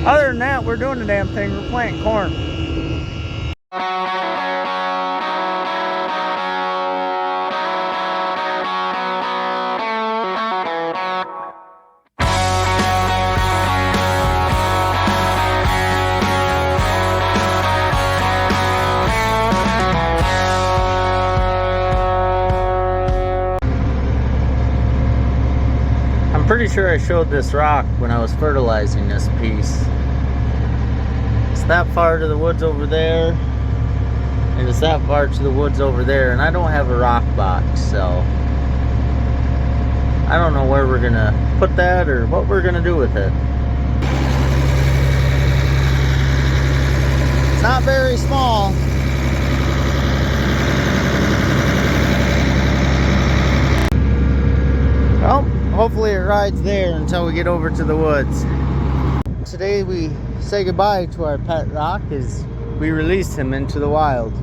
Other than that, we're doing the damn thing. We're planting corn. I'm pretty sure I showed this rock when I was fertilizing this piece. It's that far to the woods over there, and it's that far to the woods over there, and I don't have a rock box, so I don't know where we're gonna put that or what we're gonna do with it. It's not very small. Well, hopefully it rides there until we get over to the woods. Today we say goodbye to our pet rock as we released him into the wild.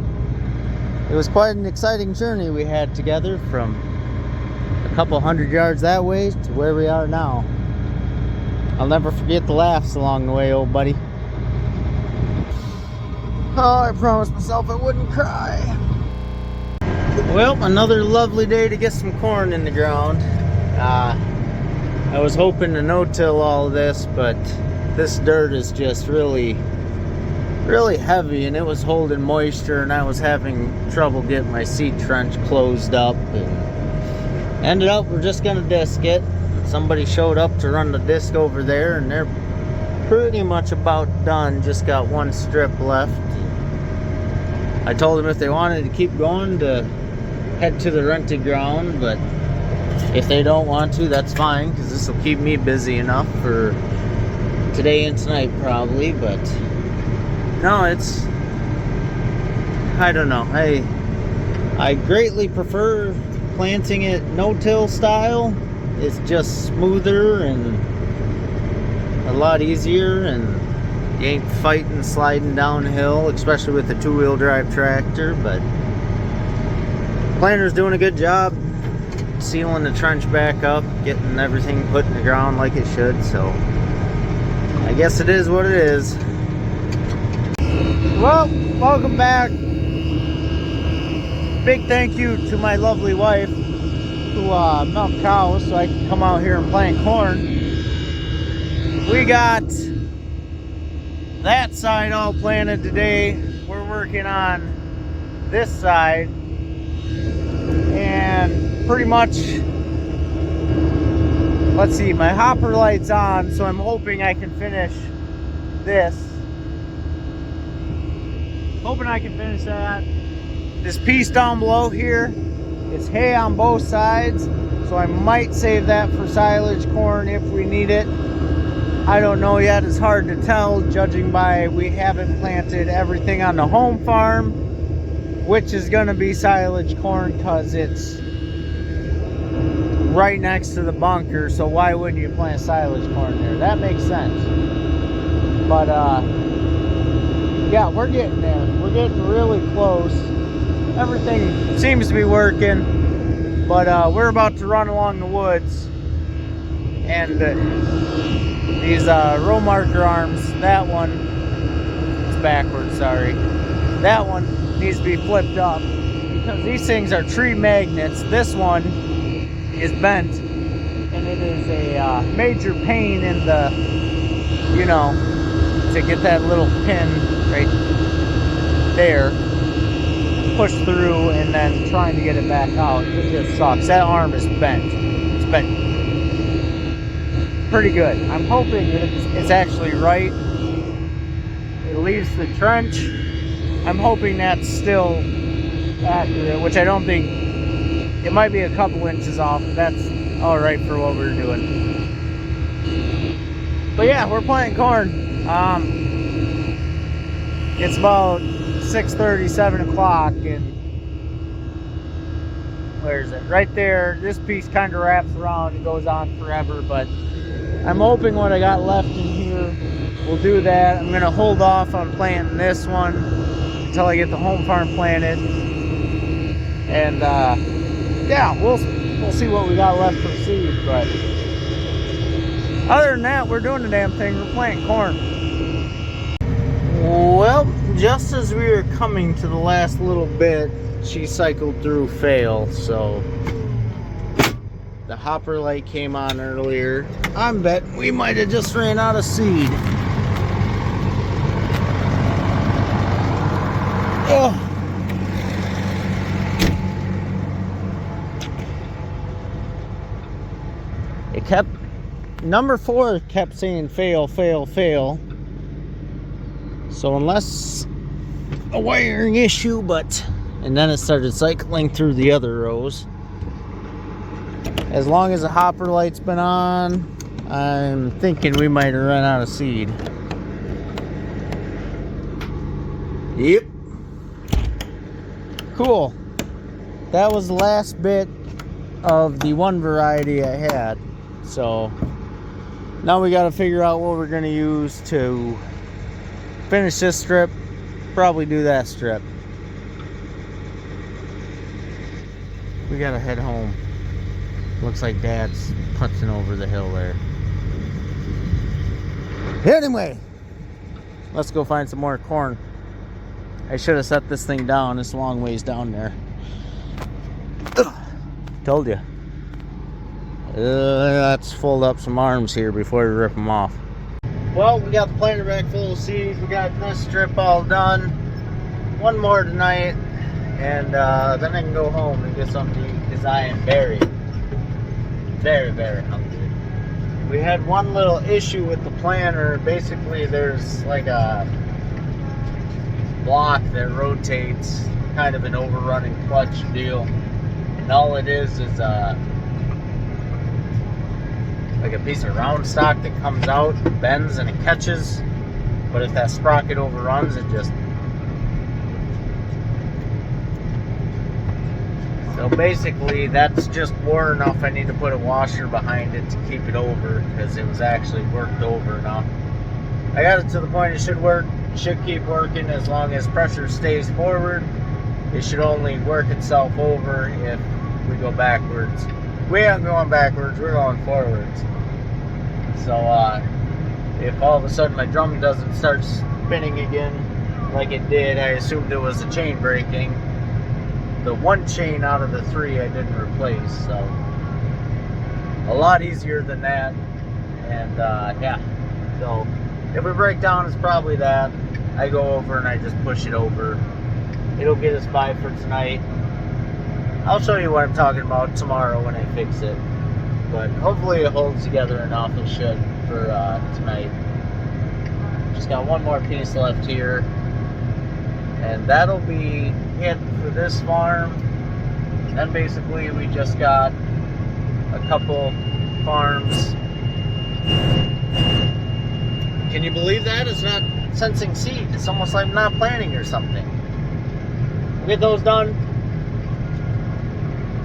It was quite an exciting journey we had together, from a couple hundred yards that way to where we are now. I'll never forget the laughs along the way, old buddy. Oh, I promised myself I wouldn't cry. Well, another lovely day to get some corn in the ground. I was hoping to no-till all of this, but this dirt is just really heavy, and it was holding moisture, and I was having trouble getting my seed trench closed up, and ended up we're just gonna disc it. Somebody showed up to run the disc over there, and they're pretty much about done. Just got one strip left. I told them if they wanted to keep going to head to the rented ground, but if they don't want to, that's fine, because this will keep me busy enough for today and tonight probably. But no, it's, I don't know, I greatly prefer planting it no-till style. It's just smoother and a lot easier, and you ain't fighting sliding downhill, especially with the two-wheel drive tractor. But planter's doing a good job sealing the trench back up, getting everything put in the ground like it should, so I guess it is what it is. Well, welcome back. Big thank you to my lovely wife who milked cows so I can come out here and plant corn. We got that side all planted today. We're working on this side, and pretty much, let's see, my hopper light's on, so I'm hoping I can finish this. Hoping I can finish that. This piece down below here is hay on both sides, so I might save that for silage corn if we need it. I don't know yet. It's hard to tell, judging by we haven't planted everything on the home farm, which is going to be silage corn because it's right next to the bunker, so why wouldn't you plant silage corn there? That makes sense. But yeah, we're getting there. We're getting really close. Everything seems to be working, but we're about to run along the woods, and these row marker arms, that one, it's backwards, sorry, that one needs to be flipped up because these things are tree magnets. This one is bent, and it is a major pain in the, you know, to get that little pin right there, push through, and then trying to get it back out. It just sucks. That arm is bent. It's bent pretty good. I'm hoping that it's actually right. It leaves the trench. I'm hoping that's still accurate, which I don't think. It might be a couple inches off, but that's all right for what we're doing. But yeah, we're planting corn. It's about 6:30, 7 o'clock, and where is it? Right there. This piece kind of wraps around and goes on forever, but I'm hoping what I got left in here will do that. I'm going to hold off on planting this one until I get the home farm planted. And yeah, we'll see what we got left for seed, but other than that, we're doing the damn thing. We're planting corn. Well, just as we were coming to the last little bit, she cycled through fail, so the hopper light came on earlier. I'm betting we might have just ran out of seed. Oh. It kept, number 4 kept saying fail, fail, fail. So unless a wiring issue, and then it started cycling through the other rows. As long as the hopper light's been on, I'm thinking we might have run out of seed. Yep. Cool. That was the last bit of the one variety I had. So now we got to figure out what we're going to use to finish this strip. Probably do that strip. We got to head home. Looks like Dad's putzing over the hill there. Anyway, let's go find some more corn. I should have set this thing down. It's a long ways down there. Ugh. Told you. Let's fold up some arms here before we rip them off. Well, we got the planter bag full of seeds. We got this strip all done. One more tonight. And then I can go home and get something to eat because I am very, very hungry. We had one little issue with the planter. Basically, there's like a block that rotates, kind of an overrunning clutch deal. And all it is like a piece of round stock that comes out, bends, and it catches. But if that sprocket overruns, it just... So basically, that's just wore enough. I need to put a washer behind it to keep it over because it was actually worked over enough. I got it to the point it should work. It should keep working as long as pressure stays forward. It should only work itself over if we go backwards. We aren't going backwards, we're going forwards. So if all of a sudden my drum doesn't start spinning again like it did, I assumed it was the chain breaking. The one chain out of the 3 I didn't replace, so a lot easier than that. And yeah, so if we break down, it's probably that. I go over and I just push it over. It'll get us by for tonight. I'll show you what I'm talking about tomorrow when I fix it. But hopefully it holds together enough. It should for tonight. Just got one more piece left here. And that'll be it for this farm. And basically we just got a couple farms. Can you believe that? It's not sensing seed. It's almost like not planting or something. We'll get those done.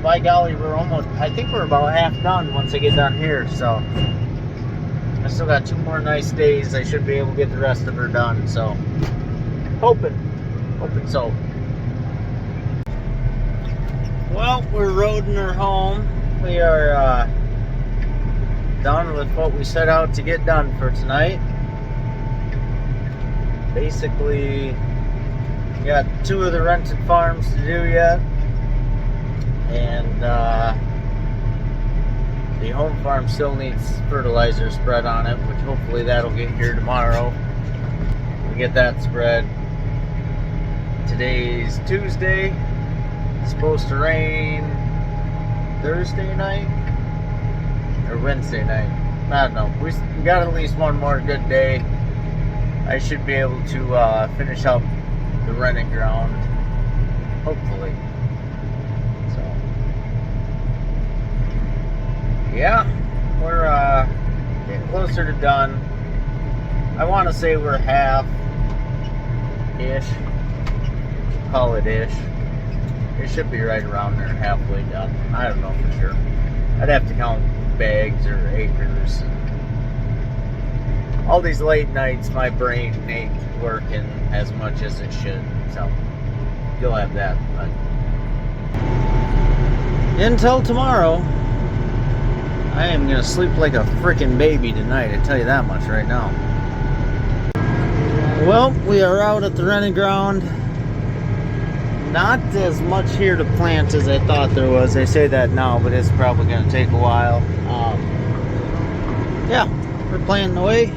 By golly, we're almost, I think we're about half done once I get done here. So I still got 2 more nice days. I should be able to get the rest of her done. So hoping so. Well, we're roading her home. We are done with what we set out to get done for tonight. Basically, we got 2 of the rented farms to do yet. And the home farm still needs fertilizer spread on it, which hopefully that'll get here tomorrow. We get that spread. Today's Tuesday. It's supposed to rain Thursday night or Wednesday night. I don't know. We got at least one more good day. I should be able to finish up the renting ground, hopefully. So, yeah, we're getting closer to done. I want to say we're half-ish. Call it ish. It should be right around there, halfway done. I don't know for sure. I'd have to count bags or acres. All these late nights, my brain ain't working as much as it should. So you'll have that. But until tomorrow, I am gonna sleep like a freaking baby tonight. I tell you that much right now. Well, we are out at the rented ground. Not as much here to plant as I thought there was. I say that now, but it's probably going to take a while. Yeah, we're planting away.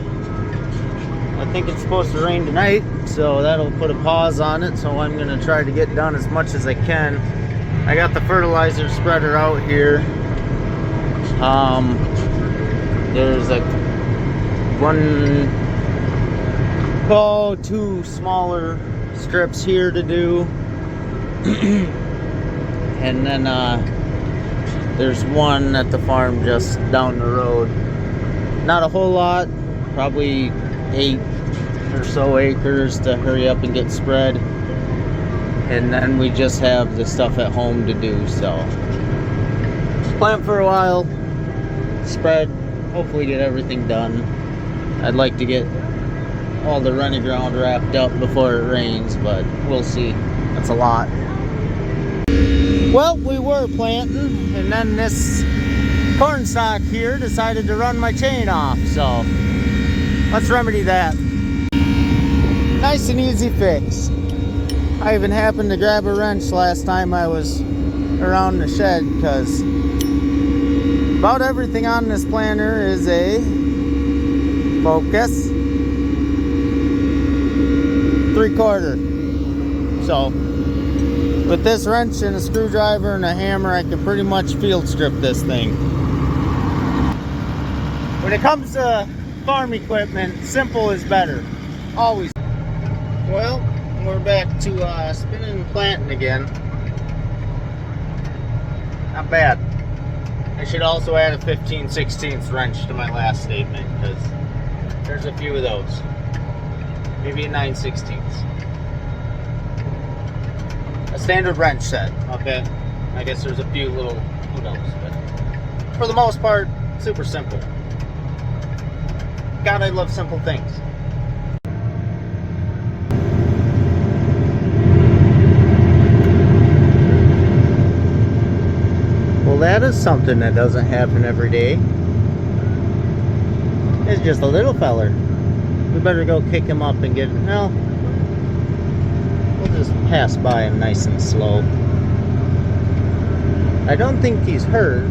I think it's supposed to rain tonight, so that'll put a pause on it. So I'm going to try to get done as much as I can. I got the fertilizer spreader out here. There's like two smaller strips here to do. And then there's one at the farm just down the road. Not a whole lot, probably 8 or so acres to hurry up and get spread. And then we just have the stuff at home to do. So plant for a while, spread, hopefully get everything done. I'd like to get all the running ground wrapped up before it rains, but we'll see. That's a lot. Well, we were planting, and then this corn stalk here decided to run my chain off, so let's remedy that. Nice and easy fix. I even happened to grab a wrench last time I was around the shed, because about everything on this planter is a focus 3/4. So with this wrench and a screwdriver and a hammer, I can pretty much field strip this thing. When it comes to farm equipment, simple is better. Always. Well, we're back to spinning and planting again. Not bad. I should also add a 15/16 wrench to my last statement, because there's a few of those. Maybe a 9/16. A standard wrench set, okay? I guess there's a few little, who knows, but for the most part, super simple. God, I love simple things. Well, that is something that doesn't happen every day. It's just a little feller. We better go kick him up and get, well, we'll just pass by him nice and slow. I don't think he's hurt.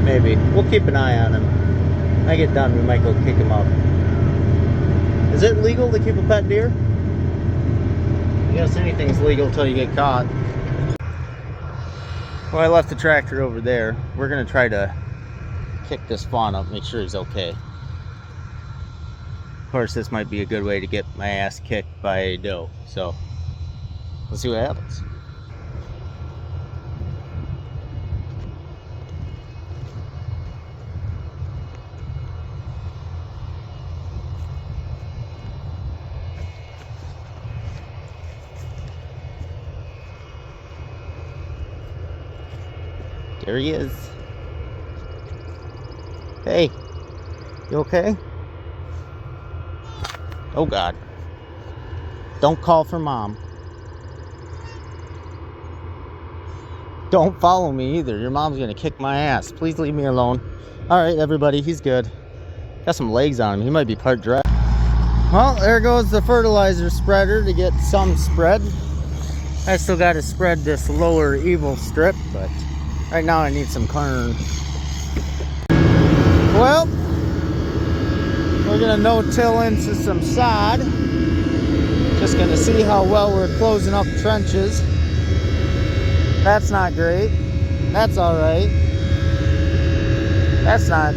Maybe. We'll keep an eye on him. When I get done, we might go kick him up. Is it legal to keep a pet deer? I guess anything's legal till you get caught. Well, I left the tractor over there. We're gonna try to kick this fawn up, make sure he's okay. Of course, this might be a good way to get my ass kicked by a doe. So, let's see what happens. There he is. Hey, you okay? Oh God. Don't call for mom. Don't follow me either. Your mom's gonna kick my ass. Please leave me alone. Alright, everybody, he's good. Got some legs on him. He might be part dry. Well, there goes the fertilizer spreader to get some spread. I still gotta spread this lower evil strip, but right now I need some corn. Well, we're gonna no-till into some sod. Just gonna see how well we're closing up trenches. That's not great. That's all right. That's not,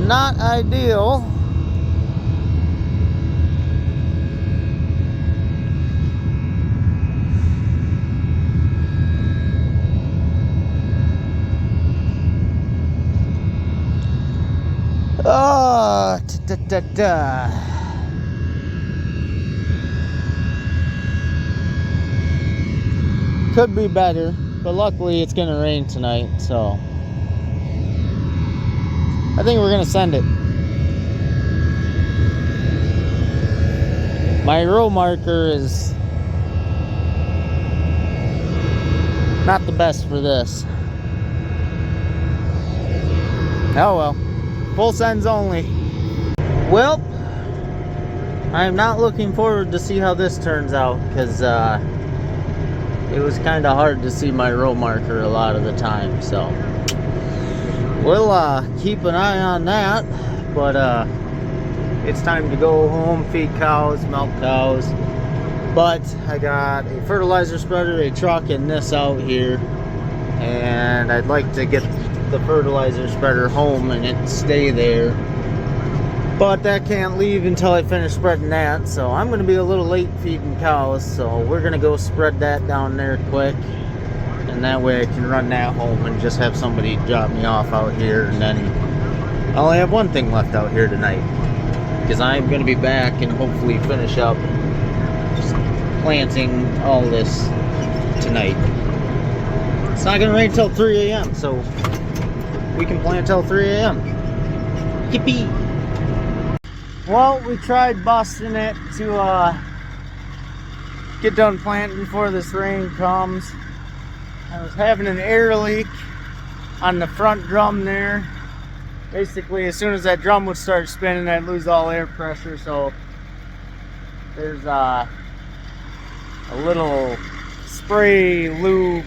not ideal. Oh, could be better, but luckily it's gonna rain tonight, so I think we're gonna send it. My row marker is not the best for this. Oh well. Full sends only. Well, I'm not looking forward to see how this turns out, because it was kind of hard to see my row marker a lot of the time. So we'll keep an eye on that. But it's time to go home, feed cows, milk cows. But I got a fertilizer spreader, a truck, and this out here. And I'd like to get the fertilizer spreader home and it stay there. But that can't leave until I finish spreading that. So I'm going to be a little late feeding cows. So we're going to go spread that down there quick. And that way I can run that home and just have somebody drop me off out here. And then I only have one thing left out here tonight, because I'm going to be back and hopefully finish up planting all this tonight. It's not going to rain till 3 a.m. so we can plant till 3 a.m. Yippee! Well, we tried busting it to get done planting before this rain comes. I was having an air leak on the front drum there. Basically, as soon as that drum would start spinning, I'd lose all air pressure. So there's a little spray lube,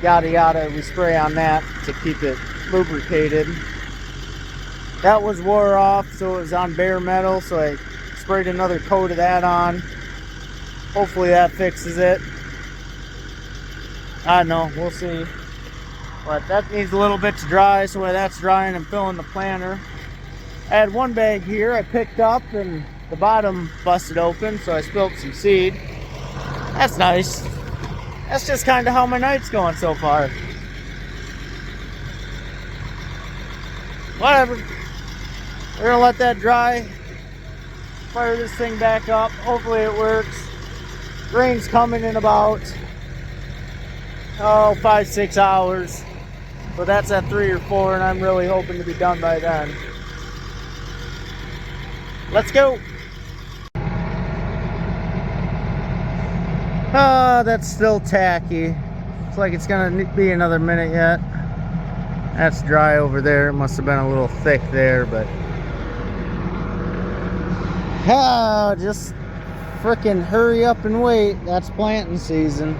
yada yada, we spray on that to keep it lubricated. That was wore off, so it was on bare metal, so I sprayed another coat of that on. Hopefully that fixes it. I don't know, we'll see. But that needs a little bit to dry, so while that's drying, I'm filling the planter. I had one bag here I picked up and the bottom busted open, so I spilled some seed. That's nice. That's just kind of how my night's going so far. Whatever. We're gonna let that dry. Fire this thing back up. Hopefully it works. Rain's coming in about 5-6 hours. But that's at 3 or 4, and I'm really hoping to be done by then. Let's go. That's still tacky. Looks like it's gonna be another minute yet. That's dry over there. It must have been a little thick there, but just frickin' hurry up and wait. That's planting season.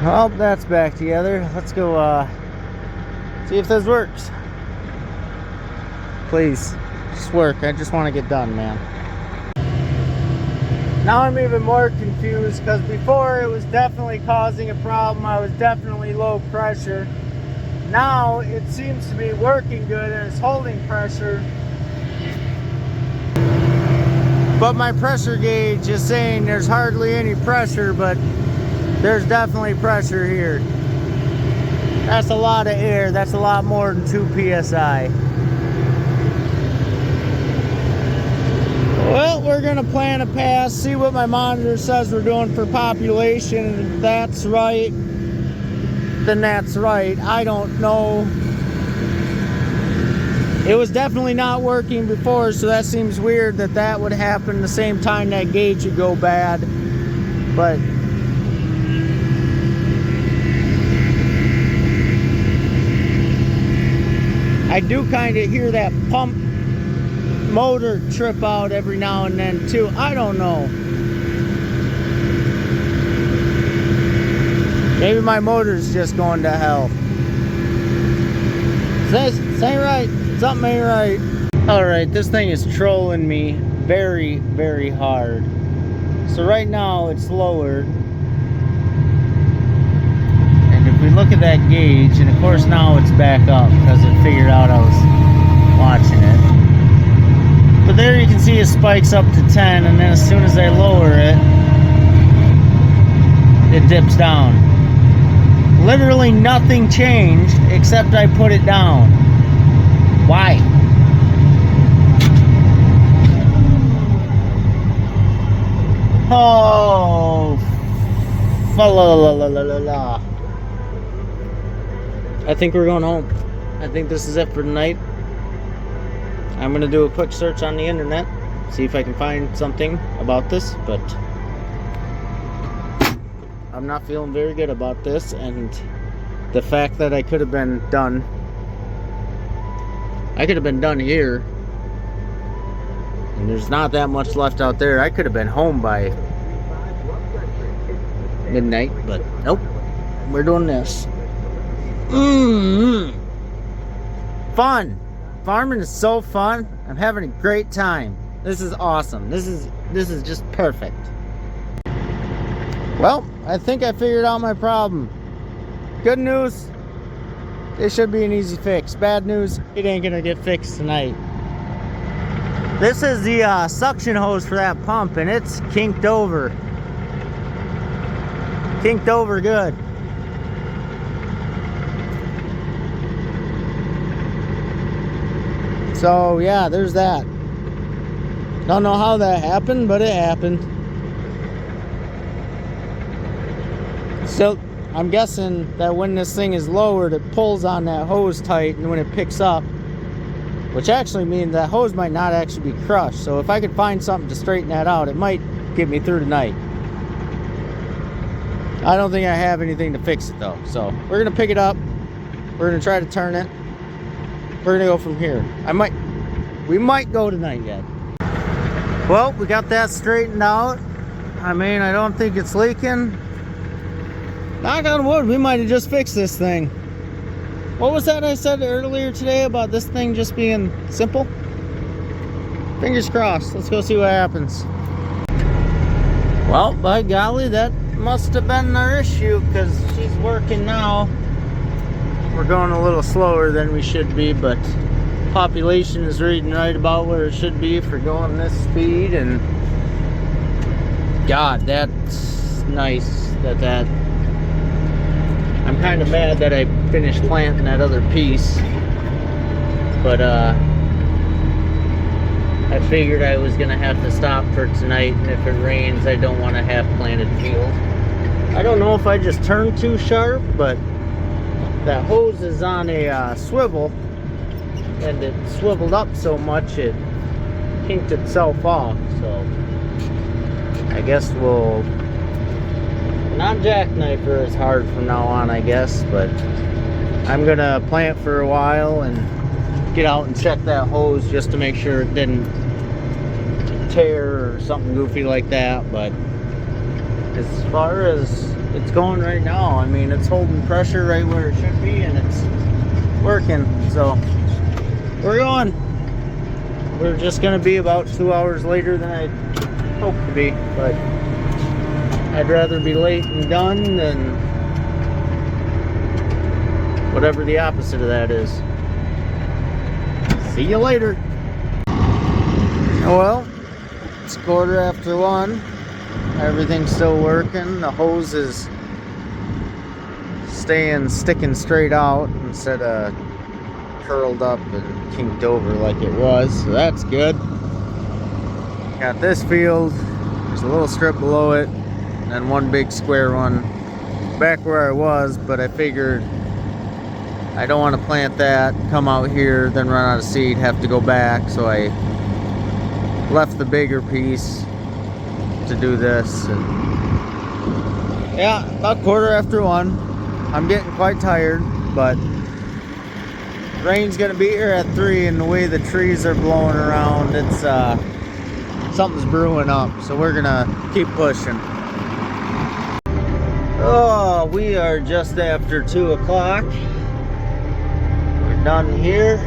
Well, that's back together. Let's go see if this works. Please, just work. I just want to get done, man. Now I'm even more confused, because before it was definitely causing a problem. I was definitely low pressure. Now it seems to be working good and it's holding pressure. But my pressure gauge is saying there's hardly any pressure, but there's definitely pressure here. That's a lot of air. That's a lot more than 2 psi. Well, we're gonna plan a pass, see what my monitor says we're doing for population, and if that's right, then that's right. I don't know. It was definitely not working before, so that seems weird that that would happen the same time that gauge would go bad. But I do kind of hear that pump motor trip out every now and then too. I don't know. Maybe my motor's just going to hell. This ain't right. Something ain't right. Alright, this thing is trolling me very, very hard. So right now it's lowered. And if we look at that gauge, and of course now it's back up because it figured out I was watching it. But there you can see it spikes up to 10, and then as soon as I lower it, it dips down. Literally nothing changed except I put it down. Why? Oh, la. I think we're going home. I think this is it for tonight. I'm gonna do a quick search on the internet, see if I can find something about this, but I'm not feeling very good about this, and the fact that I could have been done here, and there's not that much left out there. I could have been home by midnight, but nope, we're doing this. Fun. Farming is so fun. I'm having a great time. This is awesome. This is just perfect. Well, I think I figured out my problem. Good news, it should be an easy fix. Bad news, it ain't gonna get fixed tonight. This is the suction hose for that pump, and it's kinked over. Kinked over good. So yeah, there's that. Don't know how that happened, but it happened. So I'm guessing that when this thing is lowered, it pulls on that hose tight, and when it picks up, which actually means that hose might not actually be crushed. So if I could find something to straighten that out, it might get me through tonight. I don't think I have anything to fix it though. So we're gonna pick it up. We're gonna try to turn it. We're gonna go from here. We might go tonight yet. Well, we got that straightened out. I mean, I don't think it's leaking. Knock on wood, we might have just fixed this thing. What was that I said earlier today about this thing just being simple? Fingers crossed. Let's go see what happens. Well, by golly, that must have been our issue, because she's working now. We're going a little slower than we should be, but population is reading right about where it should be for going this speed. And God, that's nice that I'm kind of mad that I finished planting that other piece, but I figured I was gonna have to stop for tonight, and if it rains, I don't want to have planted field. I don't know if I just turned too sharp, but that hose is on a swivel, and it swiveled up so much it kinked itself off. So I guess we'll not jackknifer as hard from now on, I guess, but I'm gonna plant for a while and get out and check that hose just to make sure it didn't tear or something goofy like that. But as far as it's going right now, I mean, it's holding pressure right where it should be, and it's working. So we're going. We're just gonna be about 2 hours later than I hoped to be, but I'd rather be late and done than whatever the opposite of that is. See you later. Well, it's 1:15. Everything's still working. The hose is sticking straight out instead of curled up and kinked over like it was. So that's good. Got this field. There's a little strip below it, and one big square one back where I was, but I figured I don't want to plant that, come out here, then run out of seed, have to go back. So I left the bigger piece to do this. And yeah, about 1:15. I'm getting quite tired, but rain's gonna be here at 3, and the way the trees are blowing around, it's something's brewing up. So we're gonna keep pushing. Oh, we are just after 2 o'clock. We're done here.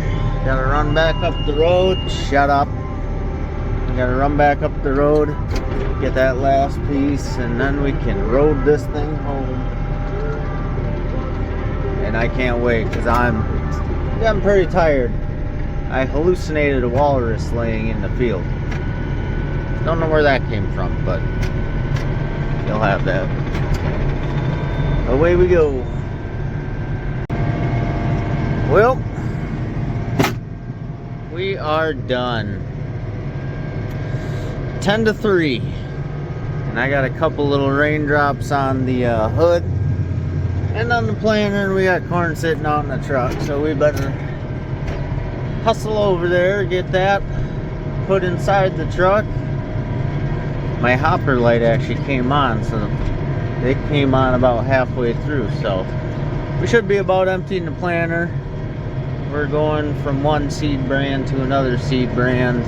Gotta run back up the road. Shut up. I gotta run back up the road, get that last piece, and then we can road this thing home. And I can't wait, because I'm pretty tired. I hallucinated a walrus laying in the field. Don't know where that came from, but you'll have that. Away we go. Well, we are done. 10 to 3. And I got a couple little raindrops on the hood and on the planter, and we got corn sitting out in the truck. So we better hustle over there, get that put inside the truck, my hopper light actually came on, so it came on about halfway through. So we should be about emptying the planter. We're going from one seed brand to another seed brand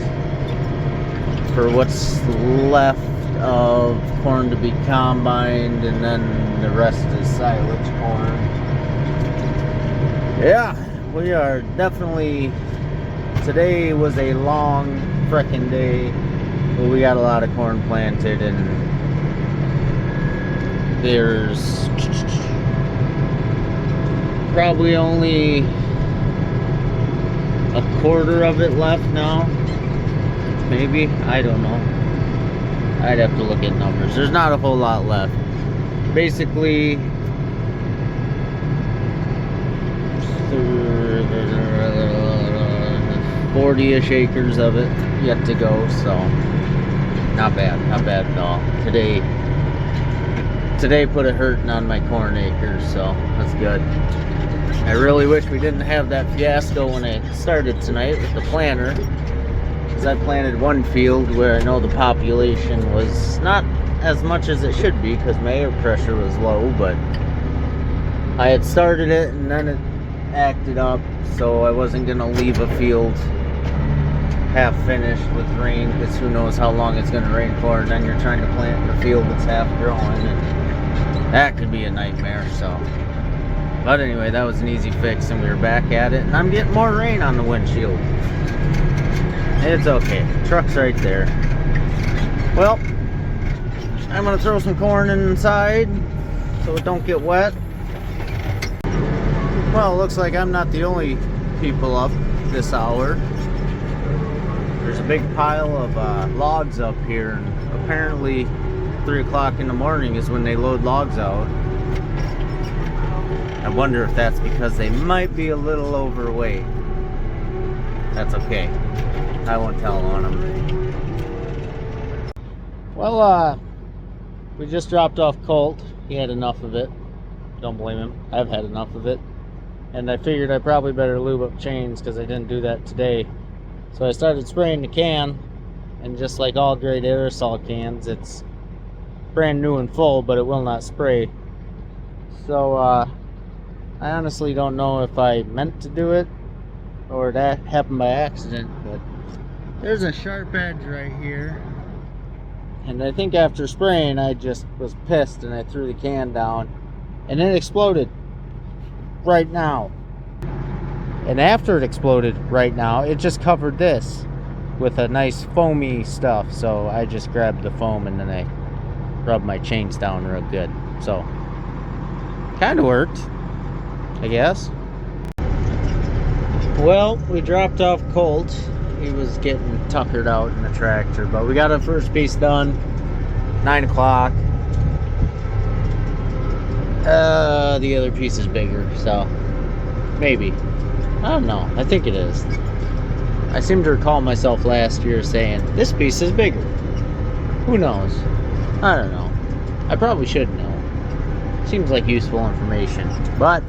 for what's left of corn to be combined, and then the rest is silage corn. Yeah, we are definitely, today was a long frickin' day, but we got a lot of corn planted, and there's probably only a quarter of it left now. Maybe, I don't know. I'd have to look at numbers. There's not a whole lot left. Basically, 40-ish acres of it yet to go, so not bad at all. Today put a hurting on my corn acres, so that's good. I really wish we didn't have that fiasco when I started tonight with the planter, because I planted one field where I know the population was not as much as it should be because my air pressure was low, but I had started it and then it acted up, so I wasn't gonna leave a field half finished with rain, because who knows how long it's gonna rain for, and then you're trying to plant in a field that's half growing, and that could be a nightmare. So, but anyway, that was an easy fix, and we were back at it, and I'm getting more rain on the windshield. It's okay, truck's right there. Well, I'm gonna throw some corn inside so it don't get wet. Well, it looks like I'm not the only people up this hour. There's a big pile of logs up here, and apparently 3 o'clock in the morning is when they load logs out. I wonder if that's because they might be a little overweight. That's okay. I won't tell on them. Well, we just dropped off Colt. He had enough of it. Don't blame him. I've had enough of it. And I figured I probably better lube up chains because I didn't do that today. So I started spraying the can, and just like all great aerosol cans, it's brand new and full, but it will not spray. So I honestly don't know if I meant to do it or that happened by accident, but there's a sharp edge right here, and I think after spraying I just was pissed and I threw the can down, and it exploded right now. And after it exploded right now, it just covered this with a nice foamy stuff. So I just grabbed the foam and then I rubbed my chains down real good. So kind of worked, I guess. Well, we dropped off Colt. He was getting tuckered out in the tractor, but we got our first piece done. 9 o'clock. The other piece is bigger, so maybe. I don't know. I think it is. I seem to recall myself last year saying, this piece is bigger. Who knows? I don't know. I probably should know. Seems like useful information. But,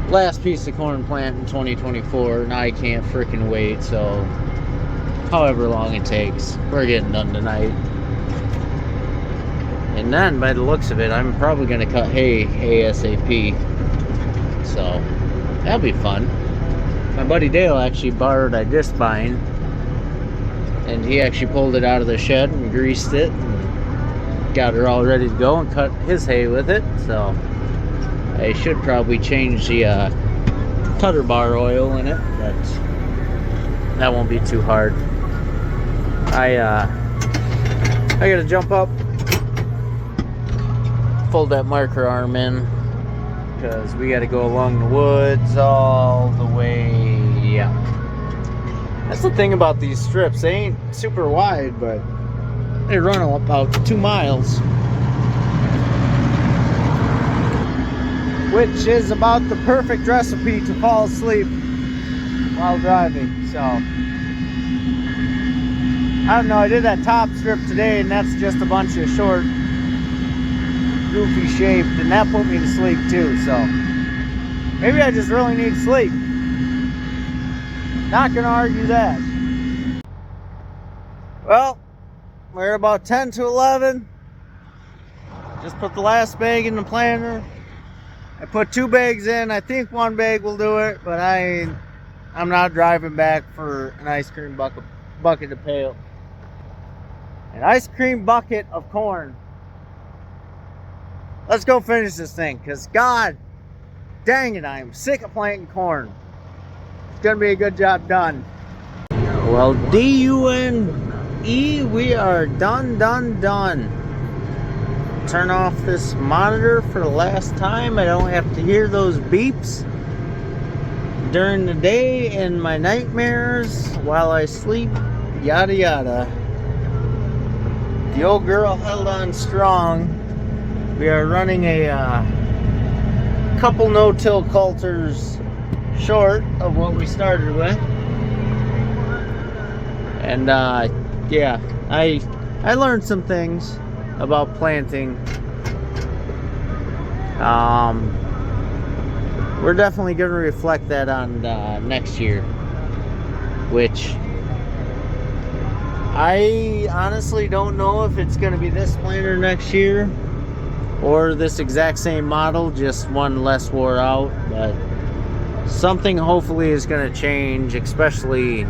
last piece of corn plant in 2024, and I can't freaking wait, so however long it takes, we're getting done tonight. And then, by the looks of it, I'm probably going to cut hay ASAP. So, that'll be fun. My buddy Dale actually borrowed a disc vine, and he actually pulled it out of the shed and greased it and got her all ready to go and cut his hay with it. So, I should probably change the cutter bar oil in it, but that won't be too hard. I gotta jump up, fold that marker arm in, because we got to go along the woods all the way. Yeah, that's the thing about these strips. They ain't super wide, but they run about 2 miles, which is about the perfect recipe to fall asleep while driving. So I don't know, I did that top strip today, and that's just a bunch of short, goofy shaped, and that put me to sleep too. So maybe I just really need sleep. Not gonna argue that. Well, we're about 10 to 11. Just put the last bag in the planter. I put 2 bags in. I think 1 bag will do it, but I'm not driving back for an ice cream bucket of pail. An ice cream bucket of corn. Let's go finish this thing, because God dang it, I am sick of planting corn. It's going to be a good job done. Well, D-U-N-E, we are done. Turn off this monitor for the last time. I don't have to hear those beeps during the day and my nightmares while I sleep, yada yada. The old girl held on strong. We are running a couple no-till coulters short of what we started with. And yeah, I learned some things about planting. We're definitely going to reflect that on next year, which I honestly don't know if it's going to be this planter next year or this exact same model, just one less wore out, but something hopefully is going to change, especially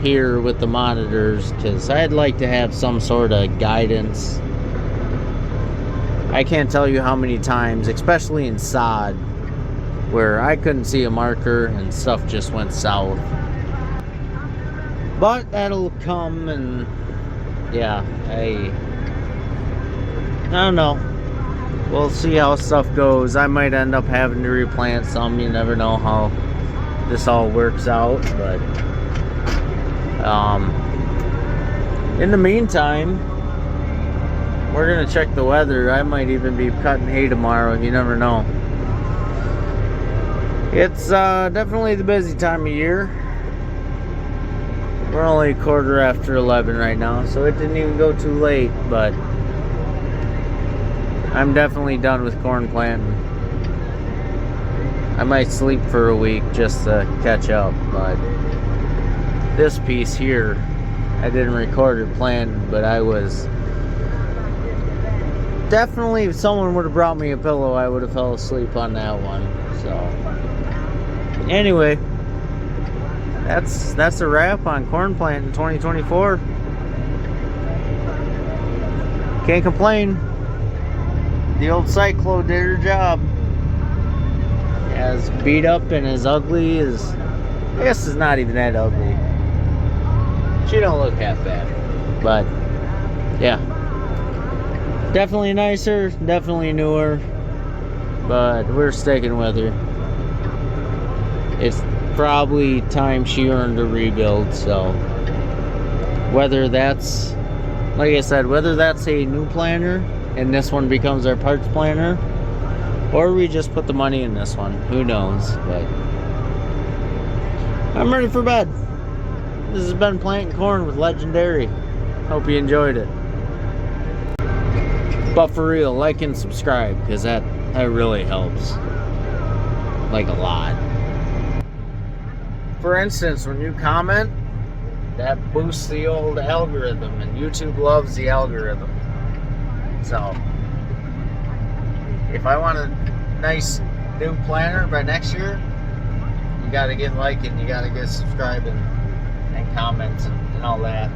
here with the monitors, because I'd like to have some sort of guidance. I can't tell you how many times, especially in sod, where I couldn't see a marker and stuff just went south. But that'll come, and yeah, I don't know. We'll see how stuff goes. I might end up having to replant some. You never know how this all works out, but in the meantime, we're gonna check the weather. I might even be cutting hay tomorrow. You never know. It's definitely the busy time of year. We're only 11:15 right now, so it didn't even go too late, but I'm definitely done with corn planting. I might sleep for a week just to catch up, but this piece here, I didn't record it planting, but I was definitely, if someone would have brought me a pillow, I would have fell asleep on that one. So anyway, that's a wrap on corn planting 2024. Can't complain. The old Cyclo did her job. As beat up and as ugly as, I guess it's not even that ugly. She don't look half bad, but yeah, definitely nicer, definitely newer, but we're sticking with her. It's probably time she earned a rebuild. So whether that's, like I said, whether that's a new planter and this one becomes our parts planter, or we just put the money in this one, who knows. But I'm ready for bed. This has been Planting Corn with Legendary. Hope you enjoyed it. But for real, like and subscribe, because that really helps. Like a lot. For instance, when you comment, that boosts the old algorithm, and YouTube loves the algorithm. So if I want a nice new planter by next year, you gotta get liking, you gotta get subscribing and comments and all that.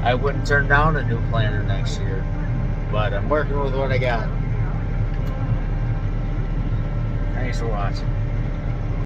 I wouldn't turn down a new planter next year, but I'm working with what I got. Thanks for watching.